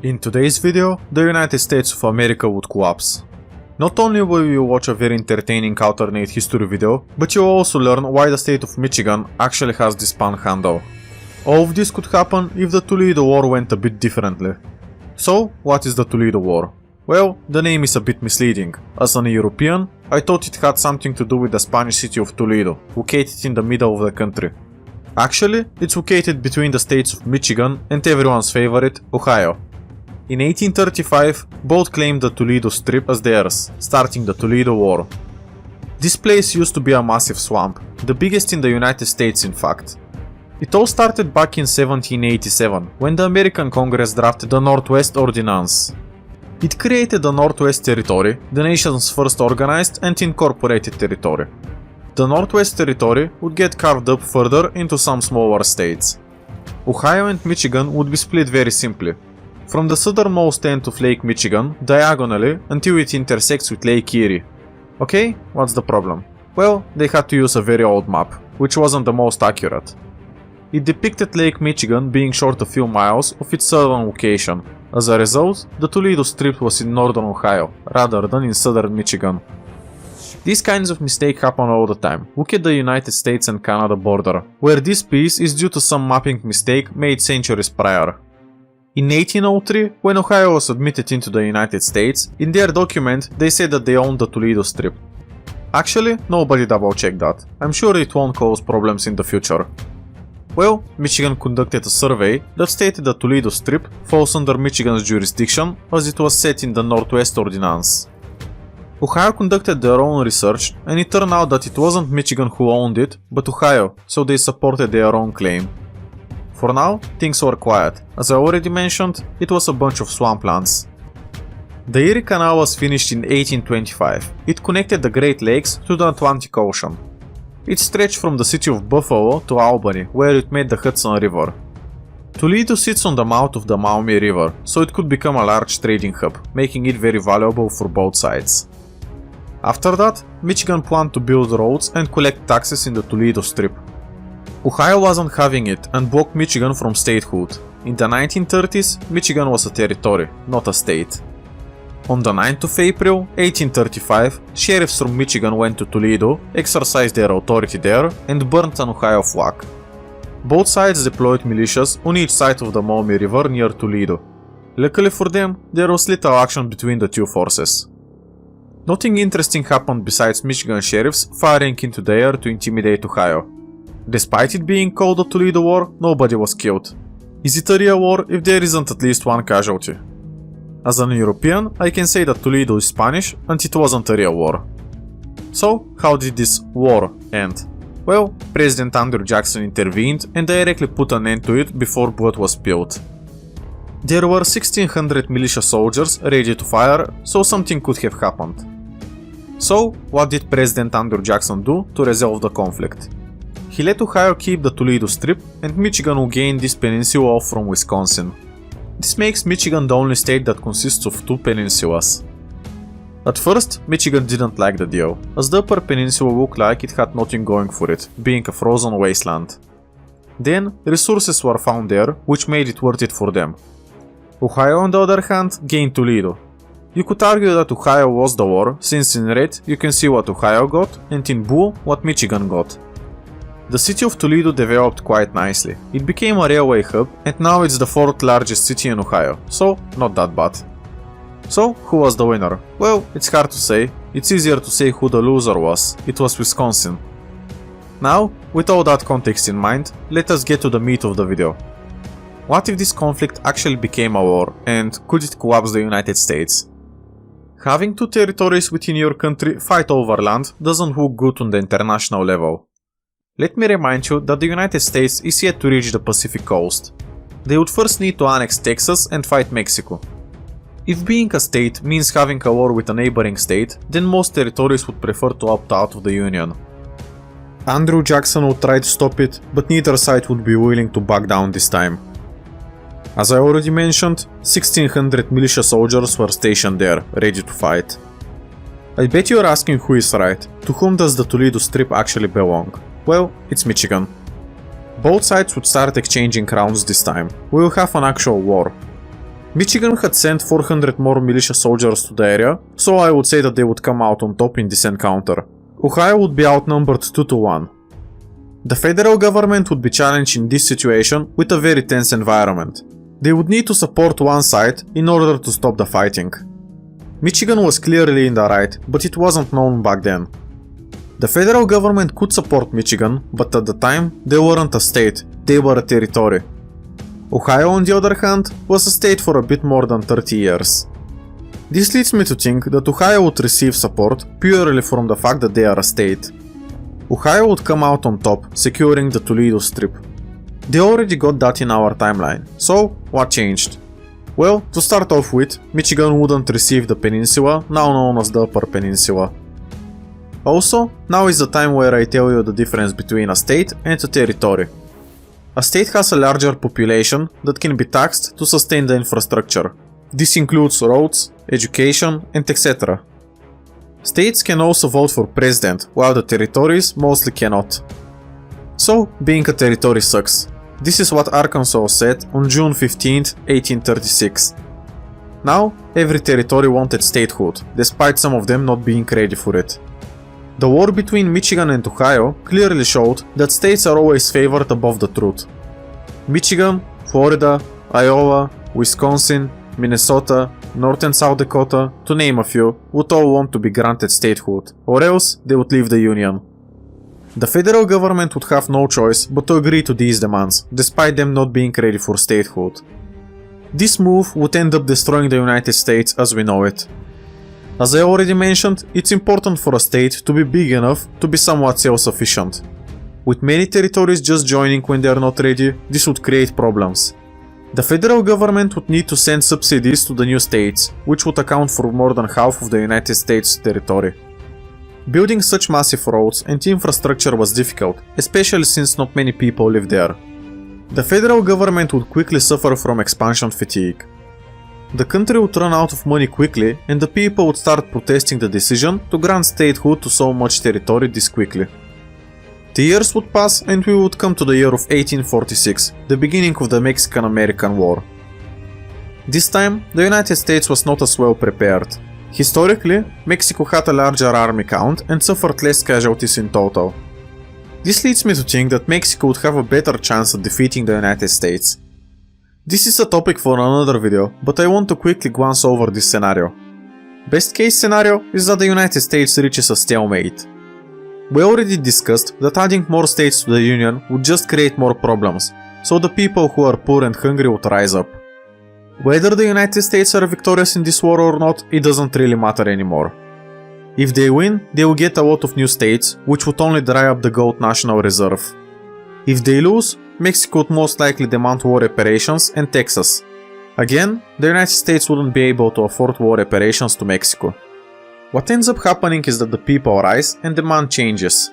In today's video, the United States of America would collapse. Not only will you watch a very entertaining alternate history video, but you'll also learn why the state of Michigan actually has this panhandle. All of this could happen if the Toledo War went a bit differently. So, what is the Toledo War? Well, the name is a bit misleading. As an European, I thought it had something to do with the Spanish city of Toledo, located in the middle of the country. Actually, it's located between the states of Michigan and everyone's favorite, Ohio. In 1835, both claimed the Toledo Strip as theirs, starting the Toledo War. This place used to be a massive swamp, the biggest in the United States in fact. It all started back in 1787, when the American Congress drafted the Northwest Ordinance. It created the Northwest Territory, the nation's first organized and incorporated territory. The Northwest Territory would get carved up further into some smaller states. Ohio and Michigan would be split very simply. From the southernmost end of Lake Michigan, diagonally, until it intersects with Lake Erie. Okay, what's the problem? Well, they had to use a very old map, which wasn't the most accurate. It depicted Lake Michigan being short a few miles of its southern location. As a result, the Toledo Strip was in northern Ohio, rather than in southern Michigan. These kinds of mistakes happen all the time. Look at the United States and Canada border, where this piece is due to some mapping mistake made centuries prior. In 1803, when Ohio was admitted into the United States, in their document they said that they owned the Toledo Strip. Actually, nobody double-checked that. I'm sure it won't cause problems in the future. Well, Michigan conducted a survey that stated the Toledo Strip falls under Michigan's jurisdiction as it was set in the Northwest Ordinance. Ohio conducted their own research and it turned out that it wasn't Michigan who owned it, but Ohio, so they supported their own claim. For now, things were quiet. As I already mentioned, it was a bunch of swamplands. The Erie Canal was finished in 1825. It connected the Great Lakes to the Atlantic Ocean. It stretched from the city of Buffalo to Albany, where it met the Hudson River. Toledo sits on the mouth of the Maumee River, so it could become a large trading hub, making it very valuable for both sides. After that, Michigan planned to build roads and collect taxes in the Toledo Strip. Ohio wasn't having it and blocked Michigan from statehood. In the 1930s, Michigan was a territory, not a state. On the 9th of April, 1835, sheriffs from Michigan went to Toledo, exercised their authority there, and burnt an Ohio flag. Both sides deployed militias on each side of the Maumee River near Toledo. Luckily for them, there was little action between the two forces. Nothing interesting happened besides Michigan sheriffs firing into the air to intimidate Ohio. Despite it being called the Toledo War, nobody was killed. Is it a real war if there isn't at least one casualty? As an European, I can say that Toledo is Spanish and it wasn't a real war. So, how did this war end? Well, President Andrew Jackson intervened and directly put an end to it before blood was spilled. There were 1,600 militia soldiers ready to fire, so something could have happened. So, what did President Andrew Jackson do to resolve the conflict? He let Ohio keep the Toledo Strip and Michigan will gain this peninsula off from Wisconsin. This makes Michigan the only state that consists of two peninsulas. At first, Michigan didn't like the deal, as the upper peninsula looked like it had nothing going for it, being a frozen wasteland. Then, resources were found there, which made it worth it for them. Ohio, on the other hand, gained Toledo. You could argue that Ohio lost the war, since in red you can see what Ohio got, and in blue what Michigan got. The city of Toledo developed quite nicely. It became a railway hub and now it's the fourth largest city in Ohio, so not that bad. So, who was the winner? Well, it's hard to say. It's easier to say who the loser was. It was Wisconsin. Now, with all that context in mind, let us get to the meat of the video. What if this conflict actually became a war, and could it collapse the United States? Having two territories within your country fight over land doesn't look good on the international level. Let me remind you that the United States is yet to reach the Pacific coast. They would first need to annex Texas and fight Mexico. If being a state means having a war with a neighboring state, then most territories would prefer to opt out of the Union. Andrew Jackson would try to stop it, but neither side would be willing to back down this time. As I already mentioned, 1,600 militia soldiers were stationed there, ready to fight. I bet you are asking who is right. To whom does the Toledo Strip actually belong? Well, it's Michigan. Both sides would start exchanging rounds this time. We will have an actual war. Michigan had sent 400 more militia soldiers to the area, so I would say that they would come out on top in this encounter. Ohio would be outnumbered 2-1. The federal government would be challenged in this situation with a very tense environment. They would need to support one side in order to stop the fighting. Michigan was clearly in the right, but it wasn't known back then. The federal government could support Michigan, but at the time, they weren't a state, they were a territory. Ohio, on the other hand, was a state for a bit more than 30 years. This leads me to think that Ohio would receive support purely from the fact that they are a state. Ohio would come out on top, securing the Toledo Strip. They already got that in our timeline, so what changed? Well, to start off with, Michigan wouldn't receive the peninsula, now known as the Upper Peninsula. Also, now is the time where I tell you the difference between a state and a territory. A state has a larger population that can be taxed to sustain the infrastructure. This includes roads, education, and etc. States can also vote for president, while the territories mostly cannot. So, being a territory sucks. This is what Arkansas said on June 15, 1836. Now, every territory wanted statehood, despite some of them not being ready for it. The war between Michigan and Ohio clearly showed that states are always favored above the truth. Michigan, Florida, Iowa, Wisconsin, Minnesota, North and South Dakota, to name a few, would all want to be granted statehood, or else they would leave the Union. The federal government would have no choice but to agree to these demands, despite them not being ready for statehood. This move would end up destroying the United States as we know it. As I already mentioned, it's important for a state to be big enough to be somewhat self-sufficient. With many territories just joining when they are not ready, this would create problems. The federal government would need to send subsidies to the new states, which would account for more than half of the United States territory. Building such massive roads and infrastructure was difficult, especially since not many people lived there. The federal government would quickly suffer from expansion fatigue. The country would run out of money quickly, and the people would start protesting the decision to grant statehood to so much territory this quickly. The years would pass and we would come to the year of 1846, the beginning of the Mexican-American War. This time, the United States was not as well prepared. Historically, Mexico had a larger army count and suffered less casualties in total. This leads me to think that Mexico would have a better chance at defeating the United States. This is a topic for another video, but I want to quickly glance over this scenario. Best case scenario is that the United States reaches a stalemate. We already discussed that adding more states to the Union would just create more problems, so the people who are poor and hungry would rise up. Whether the United States are victorious in this war or not, it doesn't really matter anymore. If they win, they will get a lot of new states, which would only dry up the gold national reserve. If they lose, Mexico would most likely demand war reparations and taxes. Again, the United States wouldn't be able to afford war reparations to Mexico. What ends up happening is that the people rise and demand changes.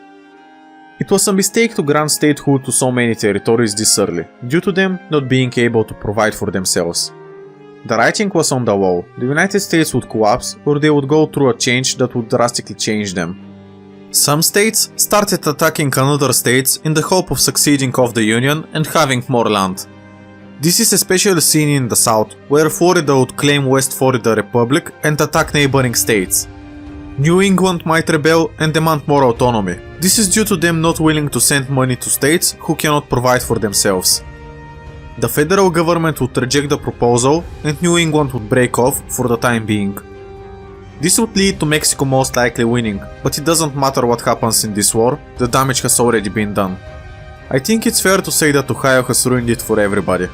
It was a mistake to grant statehood to so many territories this early, due to them not being able to provide for themselves. The writing was on the wall. The United States would collapse, or they would go through a change that would drastically change them. Some states started attacking other states in the hope of succeeding off the Union and having more land. This is especially seen in the South, where Florida would claim West Florida Republic and attack neighboring states. New England might rebel and demand more autonomy. This is due to them not willing to send money to states who cannot provide for themselves. The federal government would reject the proposal and New England would break off for the time being. This would lead to Mexico most likely winning, but it doesn't matter what happens in this war, the damage has already been done. I think it's fair to say that Ohio has ruined it for everybody.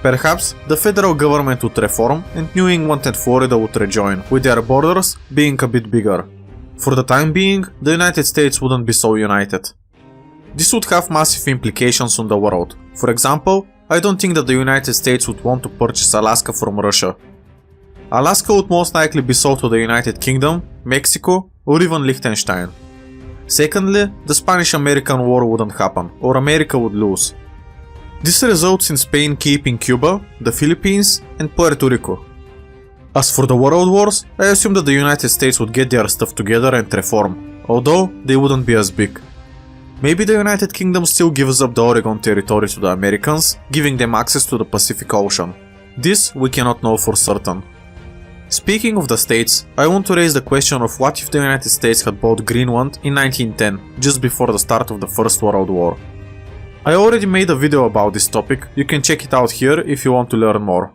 Perhaps the federal government would reform and New England and Florida would rejoin, with their borders being a bit bigger. For the time being, the United States wouldn't be so united. This would have massive implications on the world. For example, I don't think that the United States would want to purchase Alaska from Russia. Alaska would most likely be sold to the United Kingdom, Mexico, or even Liechtenstein. Secondly, the Spanish-American War wouldn't happen, or America would lose. This results in Spain keeping Cuba, the Philippines, and Puerto Rico. As for the world wars, I assume that the United States would get their stuff together and reform, although they wouldn't be as big. Maybe the United Kingdom still gives up the Oregon territory to the Americans, giving them access to the Pacific Ocean. This we cannot know for certain. Speaking of the states, I want to raise the question of what if the United States had bought Greenland in 1910, just before the start of the First World War. I already made a video about this topic, you can check it out here if you want to learn more.